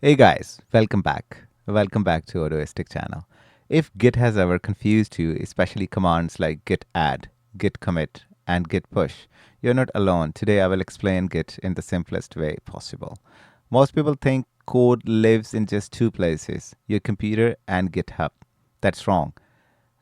Hey guys, welcome back. Welcome back to Autoistic channel. If Git has ever confused you, especially commands like git add, git commit, and git push, you're not alone. Today I will explain Git in the simplest way possible. Most people think code lives in just two places, your computer and GitHub. That's wrong.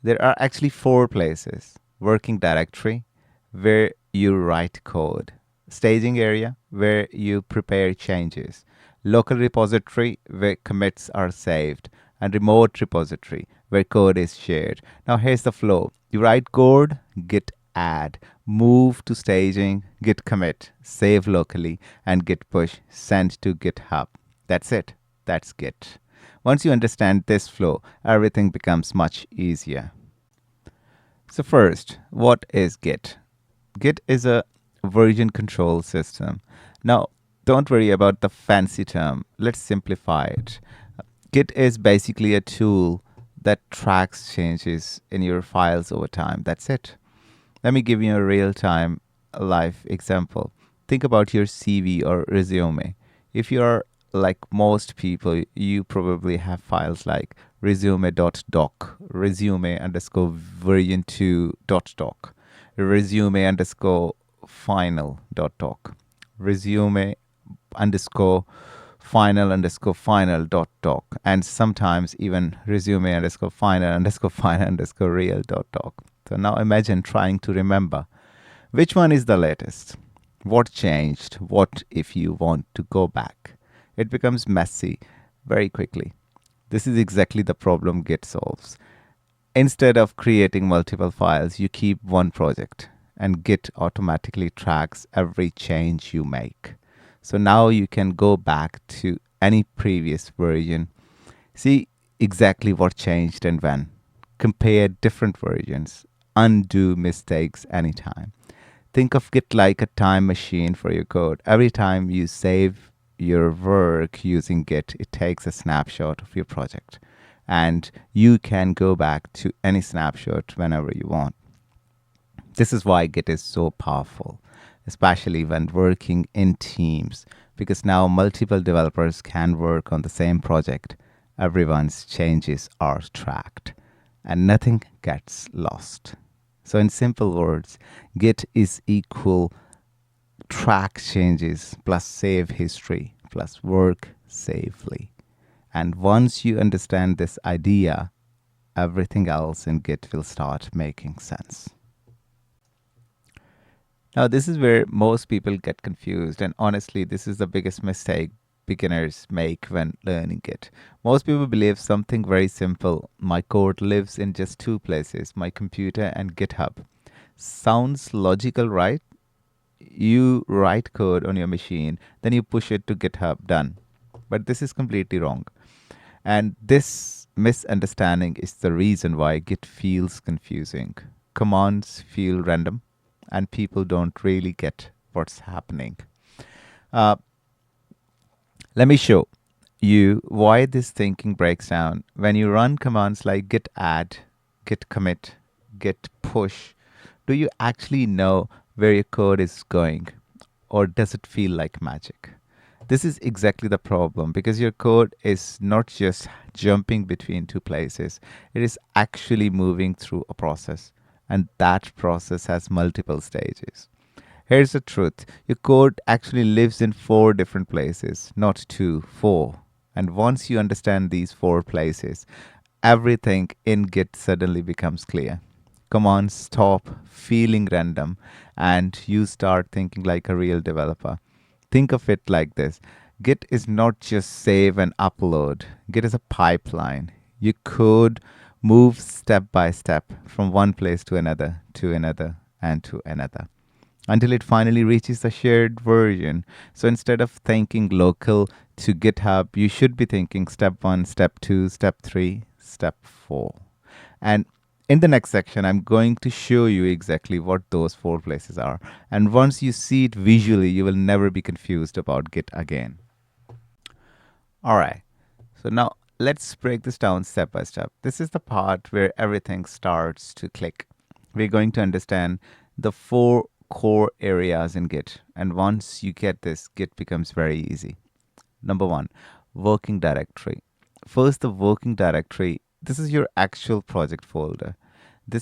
There are actually four places: working directory, where you write code; staging area, where you prepare changes; local repository, where commits are saved; and remote repository, where code is shared. Now here's the flow. You write code, git add, move to staging, git commit, save locally, and git push, send to GitHub. That's it. That's Git. Once you understand this flow, everything becomes much easier. So first, what is Git? Git is a version control system. Now, don't worry about the fancy term. Let's simplify it. Git is basically a tool that tracks changes in your files over time. That's it. Let me give you a real-time life example. Think about your CV or resume. If you're like most people, you probably have files like resume.doc, resume underscore version 2 dot doc, resume underscore final dot doc, resume underscore final dot doc, and sometimes even resume underscore final underscore real dot doc. So now imagine trying to remember which one is the latest. What changed? What if you want to go back? It becomes messy very quickly. This is exactly the problem Git solves. Instead of creating multiple files, you keep one project, and Git automatically tracks every change you make. So now you can go back to any previous version, see exactly what changed and when, compare different versions, undo mistakes anytime. Think of Git like a time machine for your code. Every time you save your work using Git, it takes a snapshot of your project, and you can go back to any snapshot whenever you want. This is why Git is so powerful, especially when working in teams, because now multiple developers can work on the same project. Everyone's changes are tracked, and nothing gets lost. So in simple words, Git is equal track changes plus save history plus work safely. And once you understand this idea, everything else in Git will start making sense. Now, this is where most people get confused, and honestly, this is the biggest mistake beginners make when learning Git. Most people believe something very simple: my code lives in just two places, my computer and GitHub. Sounds logical, right? You write code on your machine, then you push it to GitHub, done. But this is completely wrong. And this misunderstanding is the reason why Git feels confusing. Commands feel random, and people don't really get what's happening. Uh, Let me show you why this thinking breaks down. When you run commands like git add, git commit, git push, do you actually know where your code is going, or does it feel like magic? This is exactly the problem, because your code is not just jumping between two places, it is actually moving through a process, and that process has multiple stages. Here's the truth: your code actually lives in four different places, not two, four. And once you understand these four places, everything in Git suddenly becomes clear. Commands stop feeling random, and you start thinking like a real developer. Think of it like this: Git is not just save and upload, Git is a pipeline. Your code moves step by step from one place to another, and to another, until it finally reaches the shared version. So instead of thinking local to GitHub, you should be thinking step 1, step 2, step 3, step 4. And in the next section, I'm going to show you exactly what those four places are. And once you see it visually, you will never be confused about Git again. All right. So now let's break this down step by step. This is the part where everything starts to click. We're going to understand the four core areas in Git. And once you get this, Git becomes very easy. Number one, Working directory. First, the working directory. This is your actual project folder. The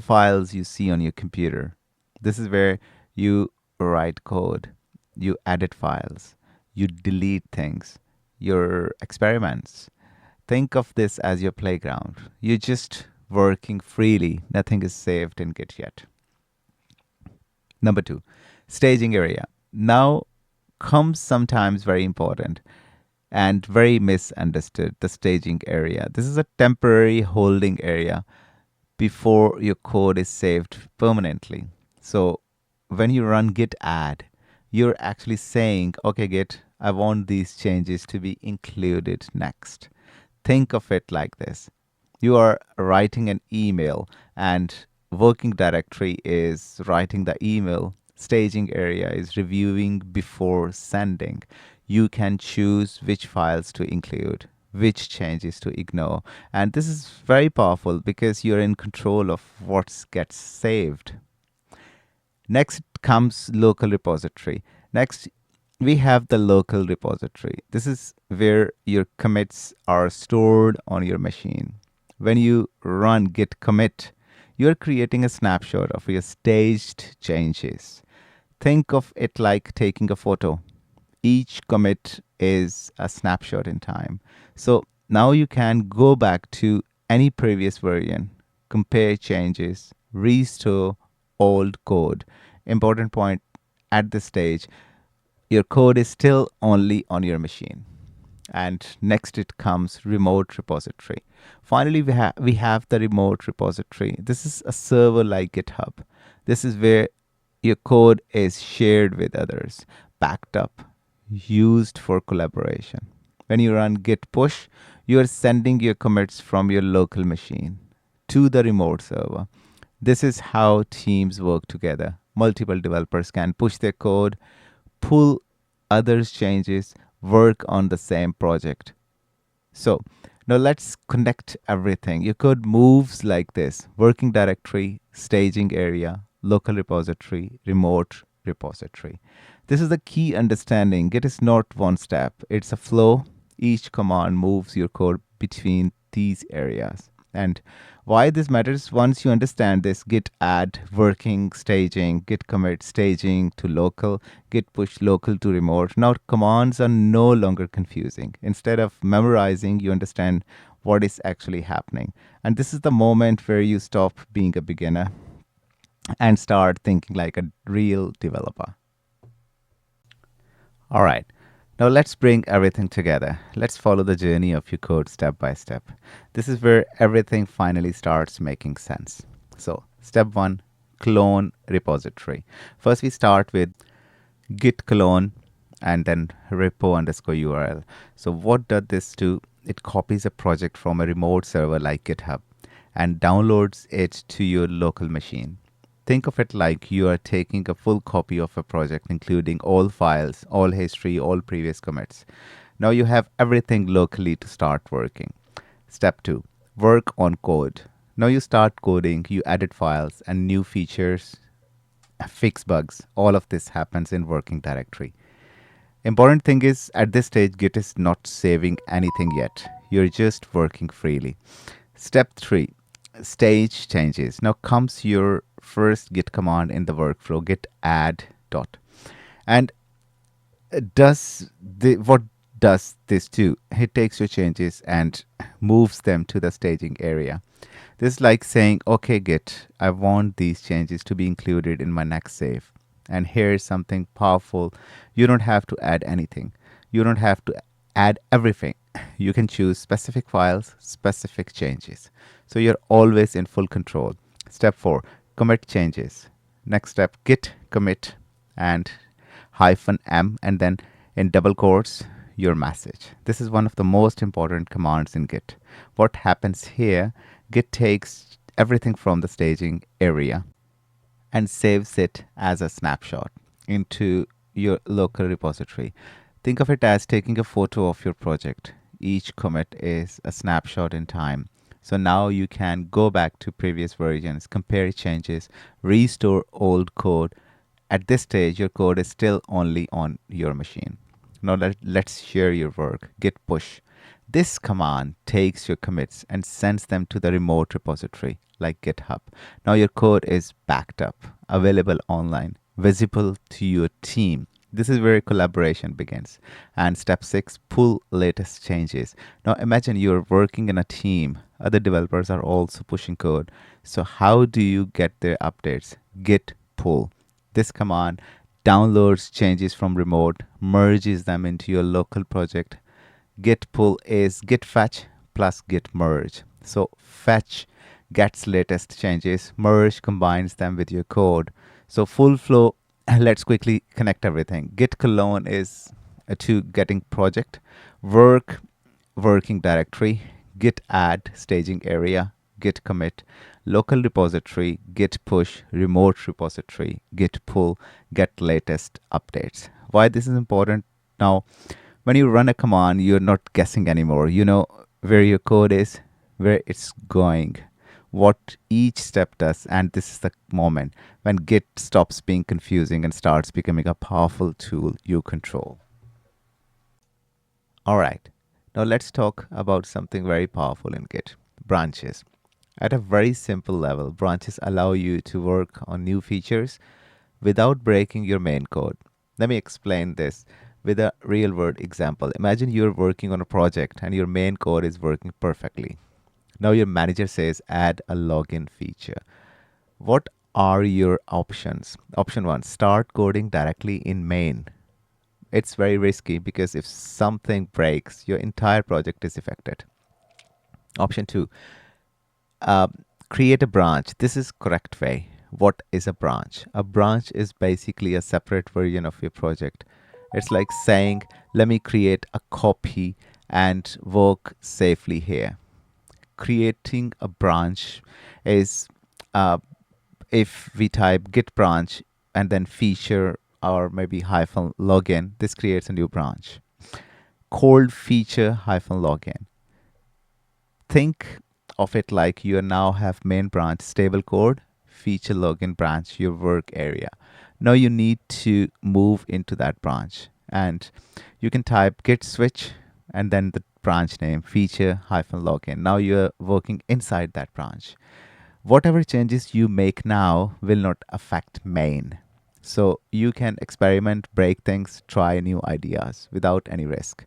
files you see on your computer. This is where you write code, you edit files, you delete things, your experiments. Think of this as your playground. You're just working freely. Nothing is saved in Git yet. Number two, staging area. Now comes sometimes very important and very misunderstood, the staging area. This is a temporary holding area before your code is saved permanently. So when you run git add, you're actually saying, okay, Git, I want these changes to be included next. Think of it like this. You are writing an email and working directory is writing the email. Staging area is reviewing before sending. You can choose which files to include, which changes to ignore. And this is very powerful because you're in control of what gets saved. Next comes local repository. Next, we have the local repository. This is where your commits are stored on your machine. When you run git commit, you're creating a snapshot of your staged changes. Think of it like taking a photo. Each commit is a snapshot in time. So now you can go back to any previous version, compare changes, restore old code. Important point at this stage, your code is still only on your machine. And next it comes remote repository. Finally, we have the remote repository. This is a server like GitHub. This is where your code is shared with others, backed up, used for collaboration. When you run git push, you are sending your commits from your local machine to the remote server. This is how teams work together. Multiple developers can push their code, pull others' changes, work on the same project. So now let's connect everything. Your code moves like this: working directory, staging area, local repository, remote repository. This is the key understanding. Git is not one step, it's a flow. Each command moves your code between these areas. And why this matters, once you understand this: git add, working, staging, git commit, staging to local, git push, local to remote. Now commands are no longer confusing. Instead of memorizing, you understand what is actually happening. And this is the moment where you stop being a beginner and start thinking like a real developer. All right. Now let's bring everything together. Let's follow the journey of your code step by step. This is where everything finally starts making sense. So step one, clone repository. First we start with git clone and then repo underscore URL. So what does this do? It copies a project from a remote server like GitHub and downloads it to your local machine. Think of it like you are taking a full copy of a project, including all files, all history, all previous commits. Now you have everything locally to start working. Step two, work on code. Now you start coding, you edit files and new features, fix bugs. All of this happens in working directory. Important thing is, at this stage, Git is not saving anything yet. You're just working freely. Step three, stage changes. Now comes your first git command in the workflow, git add dot. And what does this do? It takes your changes and moves them to the staging area. This is like saying, okay, Git, I want these changes to be included in my next save. And here's something powerful. You don't have to add anything. You don't have to add everything. You can choose specific files, specific changes. So you're always in full control. Step four, commit changes. Next step, git commit and -m and then in double quotes, your message. This is one of the most important commands in Git. What happens here, Git takes everything from the staging area and saves it as a snapshot into your local repository. Think of it as taking a photo of your project. Each commit is a snapshot in time. So now you can go back to previous versions, compare changes, restore old code. At this stage, your code is still only on your machine. Now let's share your work. Git push. This command takes your commits and sends them to the remote repository like GitHub. Now your code is backed up, available online, visible to your team. This is where collaboration begins. And step 6, pull latest changes. Now imagine you're working in a team. Other developers are also pushing code. So how do you get their updates? Git pull. This command downloads changes from remote, merges them into your local project. Git pull is git fetch plus git merge. So fetch gets latest changes, merge combines them with your code. So full flow, let's quickly connect everything. Git clone is to getting project, working directory, git add staging area, git commit, local repository, git push, remote repository, git pull, get latest updates. Why this is important? Now, when you run a command, you're not guessing anymore. You know where your code is, where it's going, what each step does, and this is the moment when Git stops being confusing and starts becoming a powerful tool you control. All right, now let's talk about something very powerful in Git, branches. At a very simple level, branches allow you to work on new features without breaking your main code. Let me explain this with a real world example. Imagine you're working on a project and your main code is working perfectly. Now your manager says add a login feature. What are your options? Option 1, start coding directly in main. It's very risky because if something breaks, your entire project is affected. Option 2, uh, create a branch. This is correct way. What is a branch? A branch is basically a separate version of your project. It's like saying, let me create a copy and work safely here. Creating a branch is uh, if we type git branch and then feature or maybe hyphen login, this creates a new branch. Cold feature hyphen login. Think of it like you now have main branch stable code, feature login branch, your work area. Now you need to move into that branch and you can type git switch and then the branch name feature hyphen login. Now you're working inside that branch. Whatever changes you make now will not affect main. So you can experiment, break things, try new ideas without any risk.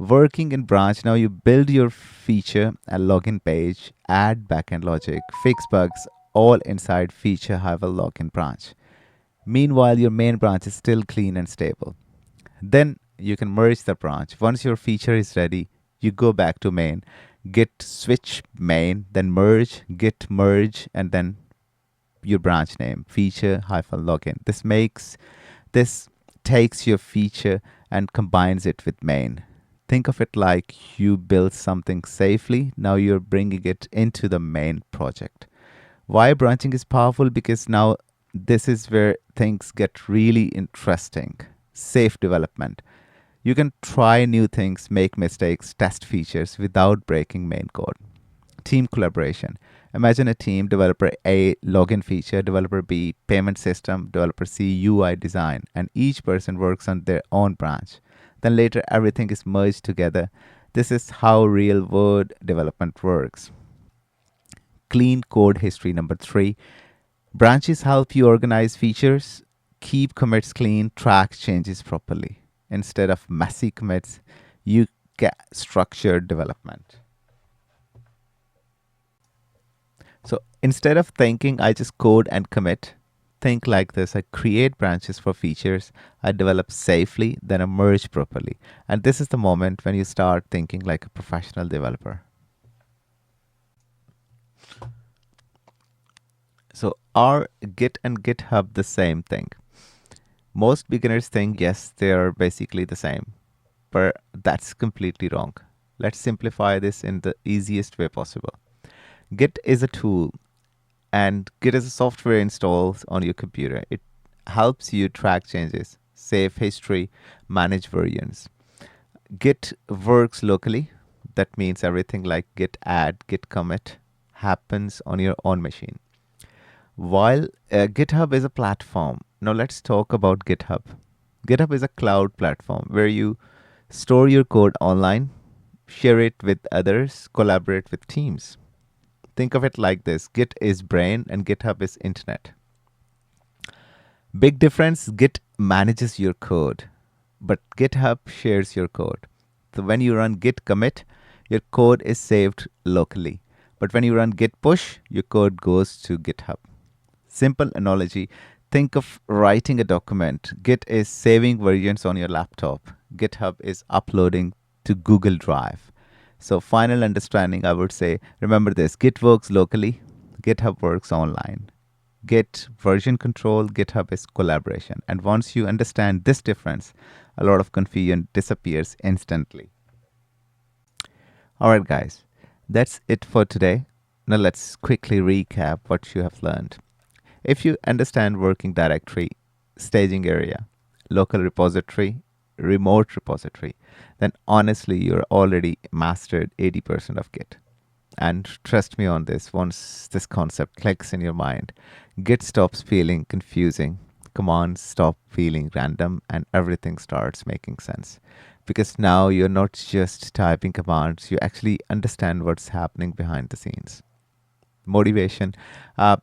Working in branch, now you build your feature and login page, add backend logic, fix bugs, all inside feature hyphen login branch. Meanwhile, your main branch is still clean and stable. Then you can merge the branch. Once your feature is ready, you go back to main, git switch main, then merge, git merge, and then your branch name, feature hyphen login. This takes your feature and combines it with main. Think of it like you built something safely. Now you're bringing it into the main project. Why branching is powerful? Because now this is where things get really interesting. Safe development. You can try new things, make mistakes, test features without breaking main code. Team collaboration. Imagine a team, developer A, login feature, developer B, payment system, developer C, UI design, and each person works on their own branch. Then later everything is merged together. This is how real world development works. Clean code history. Number 3, branches help you organize features, keep commits clean, track changes properly. Instead of messy commits, you get structured development. So instead of thinking I just code and commit, think like this. I create branches for features, I develop safely, then I merge properly. And this is the moment when you start thinking like a professional developer. So are Git and GitHub the same thing? Most beginners think yes, they are basically the same, but that's completely wrong. Let's simplify this in the easiest way possible. Git is a tool and Git is a software installed on your computer. It helps you track changes, save history, manage versions. Git works locally. That means everything like git add, git commit happens on your own machine. While GitHub is a platform, now let's talk about GitHub. GitHub is a cloud platform where you store your code online, share it with others, collaborate with teams. Think of it like this: Git is brain and GitHub is internet. Big difference: Git manages your code, but GitHub shares your code. So when you run git commit, your code is saved locally. But when you run git push, your code goes to GitHub. Simple analogy: think of writing a document. Git is saving versions on your laptop, GitHub is uploading to Google Drive. So, final understanding, I would say, remember this: Git works locally, GitHub works online. Git version control, GitHub is collaboration. And once you understand this difference, a lot of confusion disappears instantly. All right, guys, that's it for today. Now let's quickly recap what you have learned. If you understand working directory, staging area, local repository, remote repository, then honestly, you're already mastered 80% of Git. And trust me on this, once this concept clicks in your mind, Git stops feeling confusing, commands stop feeling random, and everything starts making sense. Because now you're not just typing commands, you actually understand what's happening behind the scenes. Motivation. Uh,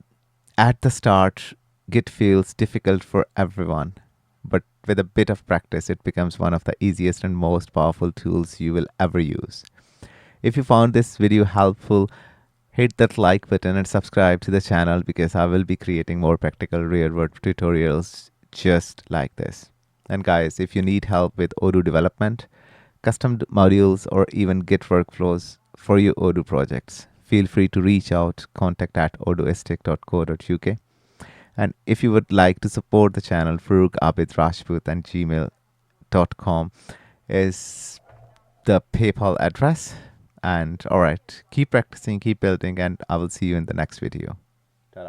at the start, Git feels difficult for everyone, but with a bit of practice, it becomes one of the easiest and most powerful tools you will ever use. If you found this video helpful, hit that like button and subscribe to the channel because I will be creating more practical real world tutorials just like this. And guys, if you need help with Odoo development, custom modules, or even Git workflows for your Odoo projects, feel free to reach out, contact at odooistic.co.uk. And if you would like to support the channel, Farooq Abid Rajput and gmail.com is the PayPal address. And all right, keep practicing, keep building, and I will see you in the next video.